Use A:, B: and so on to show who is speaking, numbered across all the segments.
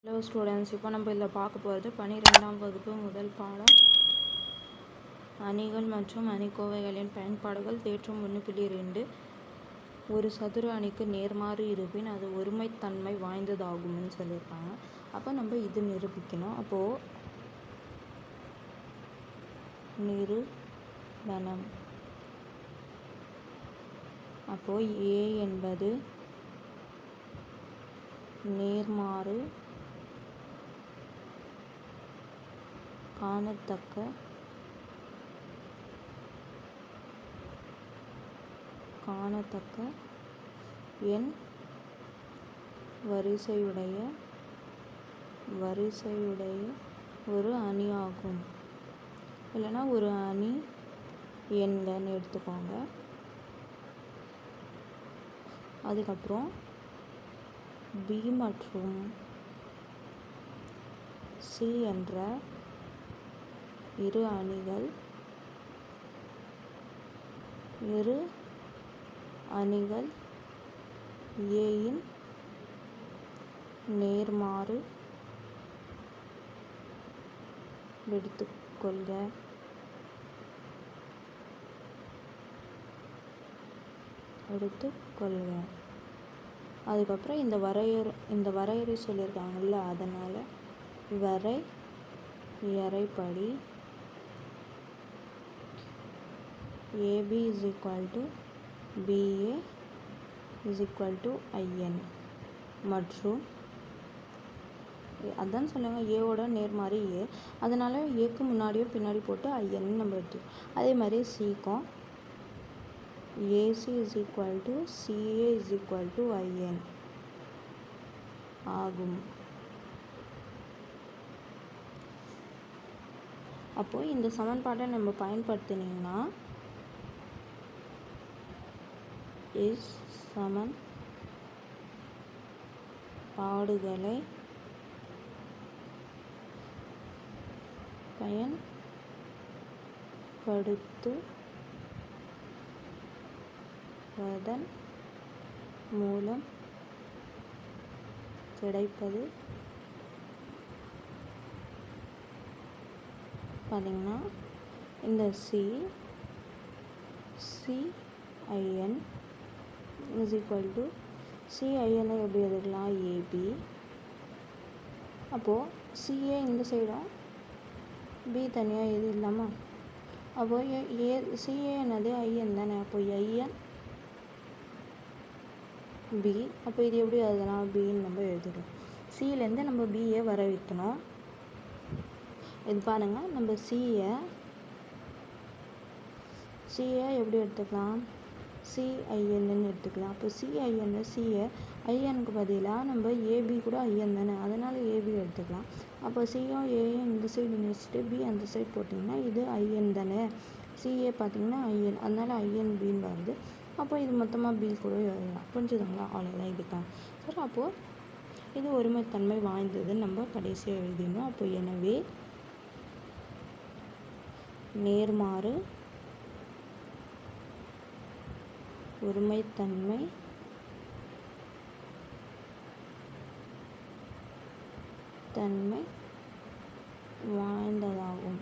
A: Hello students, இப்போ நம்ம இதில் பார்க்க போகிறது 12ஆம் வகுப்பு முதல் பாடம் அணிகள் மற்றும் அணிக்கோவைகளின் பயன்பாடுகள். தேற்றம் 1.2. ஒரு சதுர அணிக்கு நேர்மாறு இருப்பின் அது ஒருமைத்தன்மை வாய்ந்ததாகும்னு சொல்லியிருக்காங்க. அப்போ நம்ம இது நிரூபிக்கணும். அப்போது நிரூபணம். அப்போது A என்பது நேர்மாறு காணத்தக்க எண் வரிசையுடைய ஒரு அணியாகும். இல்லைன்னா ஒரு அணி எண்கள்னு எடுத்துக்கோங்க. அதுக்கப்புறம் B மற்றும் C என்ற இரு அணிகள் Aயின் நேர்மாறு எடுத்துக்கொள்க. அதுக்கப்புறம் இந்த வரையறை சொல்லியிருக்காங்கல்ல, அதனால் வரையறைப்படி AB = BA = IN மற்றும் அதான் சொல்லுங்க, ஏவோட நேர்மாறு A, அதனால் ஏக்கு முன்னாடியோ பின்னாடி போட்டு IN நம்ம எடுத்துக்கோம். அதே மாதிரி சிக்கும் AC = CA = IN ஆகும். அப்போது இந்த சமன்பாட்டை நம்ம பயன்படுத்தினீங்கன்னா சமன்பாடுகளை பயன்படுத்துவதன் மூலம் கிடைப்பது பார்த்திங்கன்னா இந்த CIN CIN எப்படி எழுதலாம்? AB. அப்போது CA இந்த சைடும் B தனியாக எது இல்லாமா? அப்போது CA என்னது? IN தானே. அப்போ IN B. அப்போ இது எப்படி எழுதலாம்? Bன்னு நம்ம எழுதிடும். Cலேருந்து நம்ம Bயை வர வைக்கணும். இது பாருங்கள், நம்ம சியை எப்படி எடுத்துக்கலாம்? CINன்னு எடுத்துக்கலாம். அப்போ CIN சியை ஐஎனுக்கு பதிலாக நம்ம AB கூட IN தானே, அதனால் AB எடுத்துக்கலாம். அப்போ சியும் ஏயும் இந்த சைடு நினச்சிட்டு B அந்த சைடு போட்டிங்கன்னா இது IN தானே. CA பார்த்திங்கன்னா IN, அதனால் INBன்னு வருது. அப்போ இது மொத்தமாக B கூட எழுதலாம். புரிஞ்சுதுங்களா? அவ்வளோதான் இதுதான். சரி, அப்போது இது ஒருமைத்தன்மை வாய்ந்ததுன்னு நம்ம கடைசியாக எழுதிடணும். அப்போ எனவே நேர்மாறு ஒருமைத்தன்மை வாய்ந்ததாகும்.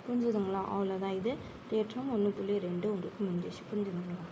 A: புரிஞ்சுதுங்களா? அவ்வளோதான். இது தேற்றம் 1.2 உங்களுக்கு முடிஞ்சிச்சு. புரிஞ்சுதுங்களா?